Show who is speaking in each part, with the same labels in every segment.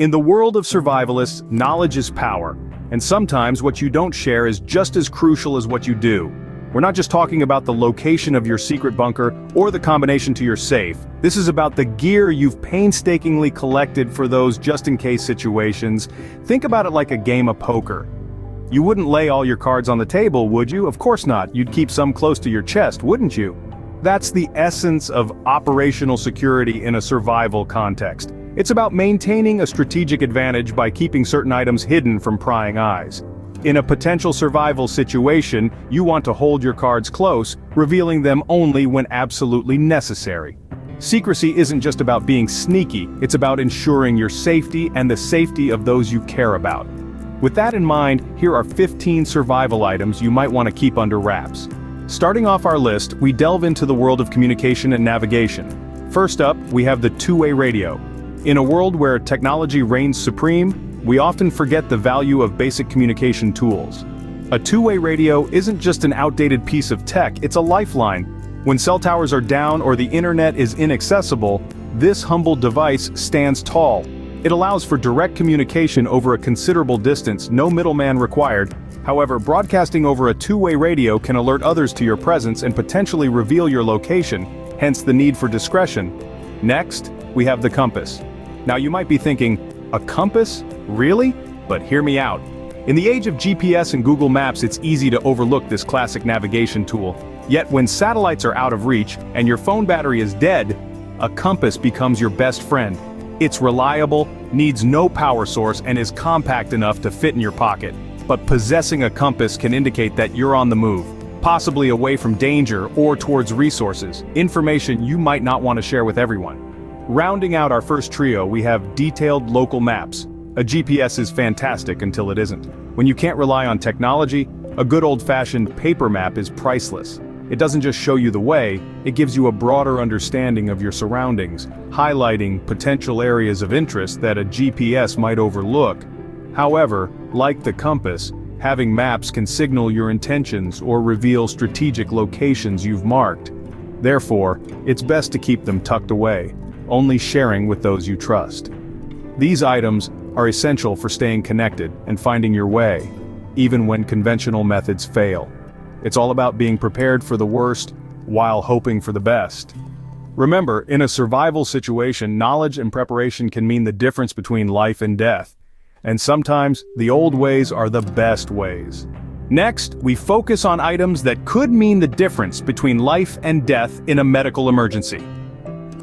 Speaker 1: In the world of survivalists, knowledge is power, and sometimes what you don't share is just as crucial as what you do. We're not just talking about the location of your secret bunker or the combination to your safe. This is about the gear you've painstakingly collected for those just-in-case situations. Think about it like a game of poker. You wouldn't lay all your cards on the table, would you? Of course not. You'd keep some close to your chest, wouldn't you? That's the essence of operational security in a survival context. It's about maintaining a strategic advantage by keeping certain items hidden from prying eyes. In a potential survival situation, you want to hold your cards close, revealing them only when absolutely necessary. Secrecy isn't just about being sneaky, it's about ensuring your safety and the safety of those you care about. With that in mind, here are 15 survival items you might want to keep under wraps. Starting off our list, we delve into the world of communication and navigation. First up, we have the two-way radio. In a world where technology reigns supreme, we often forget the value of basic communication tools. A two-way radio isn't just an outdated piece of tech, it's a lifeline. When cell towers are down or the internet is inaccessible, this humble device stands tall. It allows for direct communication over a considerable distance, no middleman required. However, broadcasting over a two-way radio can alert others to your presence and potentially reveal your location, hence the need for discretion. Next, we have the compass. Now you might be thinking, a compass? Really? But hear me out. In the age of GPS and Google Maps, it's easy to overlook this classic navigation tool. Yet when satellites are out of reach and your phone battery is dead, a compass becomes your best friend. It's reliable, needs no power source, and is compact enough to fit in your pocket. But possessing a compass can indicate that you're on the move, possibly away from danger or towards resources, information you might not want to share with everyone. Rounding out our first trio, we have detailed local maps. A GPS is fantastic until it isn't. When you can't rely on technology, a good old-fashioned paper map is priceless. It doesn't just show you the way, it gives you a broader understanding of your surroundings, highlighting potential areas of interest that a GPS might overlook. However, like the compass, having maps can signal your intentions or reveal strategic locations you've marked. Therefore, it's best to keep them tucked away, only sharing with those you trust. These items are essential for staying connected and finding your way, even when conventional methods fail. It's all about being prepared for the worst while hoping for the best. Remember, in a survival situation, knowledge and preparation can mean the difference between life and death. And sometimes, the old ways are the best ways. Next, we focus on items that could mean the difference between life and death in a medical emergency.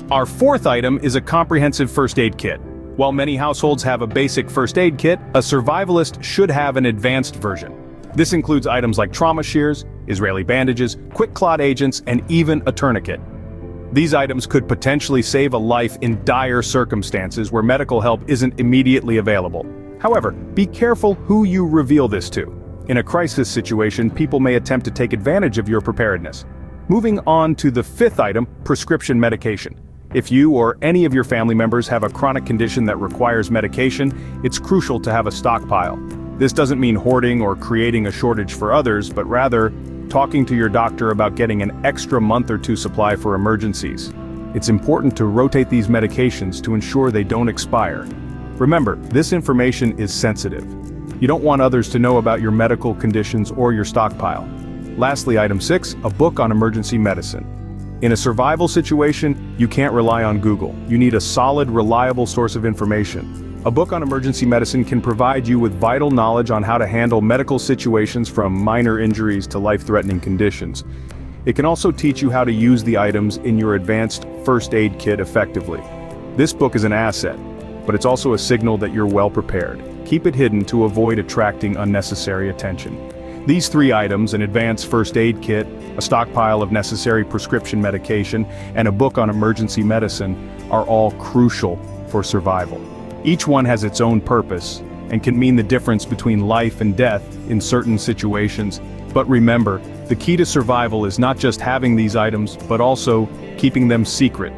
Speaker 1: Our fourth item is a comprehensive first aid kit. While many households have a basic first aid kit, a survivalist should have an advanced version. This includes items like trauma shears, Israeli bandages, quick clot agents, and even a tourniquet. These items could potentially save a life in dire circumstances where medical help isn't immediately available. However, be careful who you reveal this to. In a crisis situation, people may attempt to take advantage of your preparedness. Moving on to the fifth item, prescription medication. If you or any of your family members have a chronic condition that requires medication, it's crucial to have a stockpile. This doesn't mean hoarding or creating a shortage for others, but rather, talking to your doctor about getting an extra month or two supply for emergencies. It's important to rotate these medications to ensure they don't expire. Remember, this information is sensitive. You don't want others to know about your medical conditions or your stockpile. Lastly, item 6, a book on emergency medicine. In a survival situation, you can't rely on Google. You need a solid, reliable source of information. A book on emergency medicine can provide you with vital knowledge on how to handle medical situations from minor injuries to life-threatening conditions. It can also teach you how to use the items in your advanced first aid kit effectively. This book is an asset, but it's also a signal that you're well prepared. Keep it hidden to avoid attracting unnecessary attention. These three items, an advanced first aid kit, a stockpile of necessary prescription medication, and a book on emergency medicine, are all crucial for survival. Each one has its own purpose, and can mean the difference between life and death in certain situations. But remember, the key to survival is not just having these items, but also keeping them secret.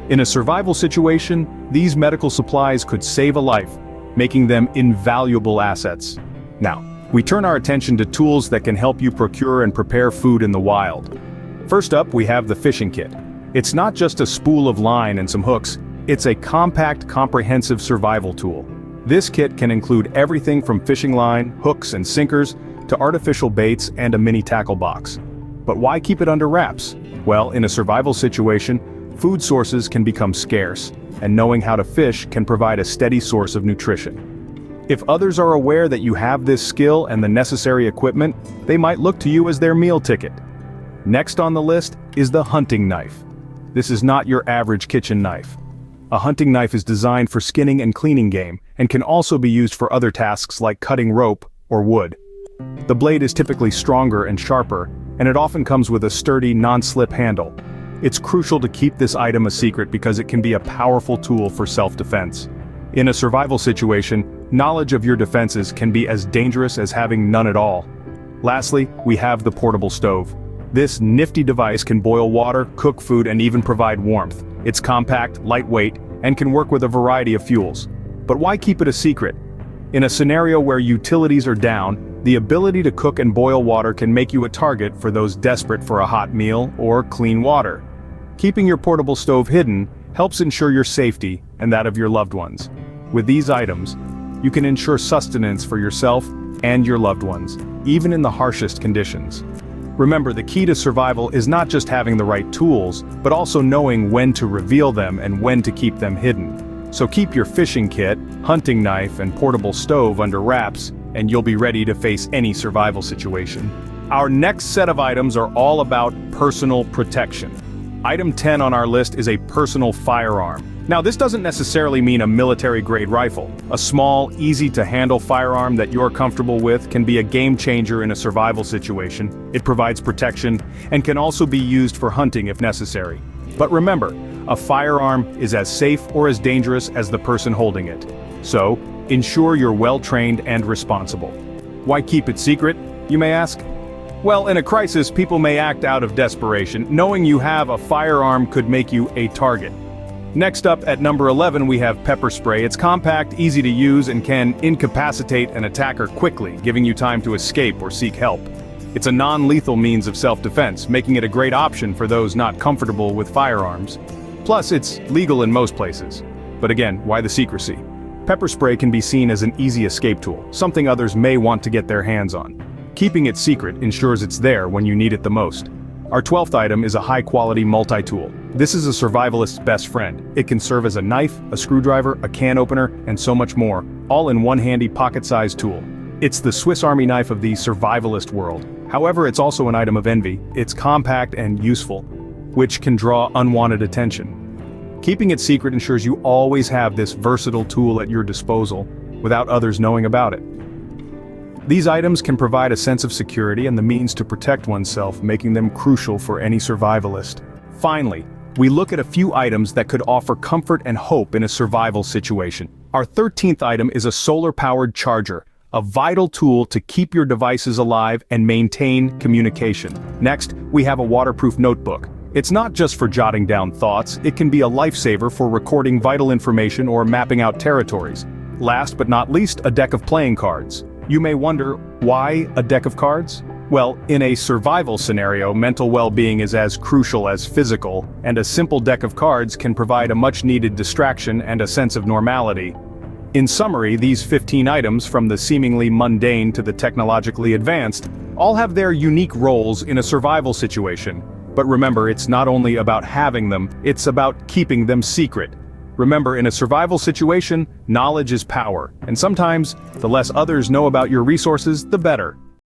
Speaker 1: In a survival situation, these medical supplies could save a life, making them invaluable assets. Now, we turn our attention to tools that can help you procure and prepare food in the wild. First up, we have the fishing kit. It's not just a spool of line and some hooks, it's a compact, comprehensive survival tool. This kit can include everything from fishing line, hooks and sinkers, to artificial baits and a mini tackle box. But why keep it under wraps? Well, in a survival situation, food sources can become scarce, and knowing how to fish can provide a steady source of nutrition. If others are aware that you have this skill and the necessary equipment, they might look to you as their meal ticket. Next on the list is the hunting knife. This is not your average kitchen knife. A hunting knife is designed for skinning and cleaning game, and can also be used for other tasks like cutting rope or wood. The blade is typically stronger and sharper, and it often comes with a sturdy, non-slip handle. It's crucial to keep this item a secret because it can be a powerful tool for self-defense. In a survival situation, knowledge of your defenses can be as dangerous as having none at all. Lastly, we have the portable stove. This nifty device can boil water, cook food, and even provide warmth. It's compact, lightweight, and can work with a variety of fuels. But why keep it a secret? In a scenario where utilities are down, the ability to cook and boil water can make you a target for those desperate for a hot meal or clean water. Keeping your portable stove hidden helps ensure your safety and that of your loved ones. With these items, you can ensure sustenance for yourself and your loved ones, even in the harshest conditions. Remember, the key to survival is not just having the right tools, but also knowing when to reveal them and when to keep them hidden. So keep your fishing kit, hunting knife, and portable stove under wraps, and you'll be ready to face any survival situation. Our next set of items are all about personal protection. Item 10 on our list is a personal firearm. Now, this doesn't necessarily mean a military-grade rifle. A small, easy-to-handle firearm that you're comfortable with can be a game changer in a survival situation. It provides protection and can also be used for hunting if necessary. But remember, a firearm is as safe or as dangerous as the person holding it. So, ensure you're well-trained and responsible. Why keep it secret, you may ask? Well, in a crisis, people may act out of desperation. Knowing you have a firearm could make you a target. Next up at number 11 we have pepper spray. It's compact, easy to use, and can incapacitate an attacker quickly, giving you time to escape or seek help. It's a non-lethal means of self-defense, making it a great option for those not comfortable with firearms. Plus, it's legal in most places. But again, why the secrecy? Pepper spray can be seen as an easy escape tool, something others may want to get their hands on. Keeping it secret ensures it's there when you need it the most. Our 12th item is a high-quality multi-tool. This is a survivalist's best friend. It can serve as a knife, a screwdriver, a can opener, and so much more, all in one handy pocket-sized tool. It's the Swiss Army knife of the survivalist world. However, it's also an item of envy. It's compact and useful, which can draw unwanted attention. Keeping it secret ensures you always have this versatile tool at your disposal, without others knowing about it. These items can provide a sense of security and the means to protect oneself, making them crucial for any survivalist. Finally, we look at a few items that could offer comfort and hope in a survival situation. Our 13th item is a solar-powered charger, a vital tool to keep your devices alive and maintain communication. Next, we have a waterproof notebook. It's not just for jotting down thoughts, it can be a lifesaver for recording vital information or mapping out territories. Last but not least, a deck of playing cards. You may wonder, why a deck of cards? Well, in a survival scenario, mental well-being is as crucial as physical, and a simple deck of cards can provide a much-needed distraction and a sense of normality. In summary, these 15 items, from the seemingly mundane to the technologically advanced, all have their unique roles in a survival situation. But remember, it's not only about having them, it's about keeping them secret. Remember, in a survival situation, knowledge is power, and sometimes, the less others know about your resources, the better.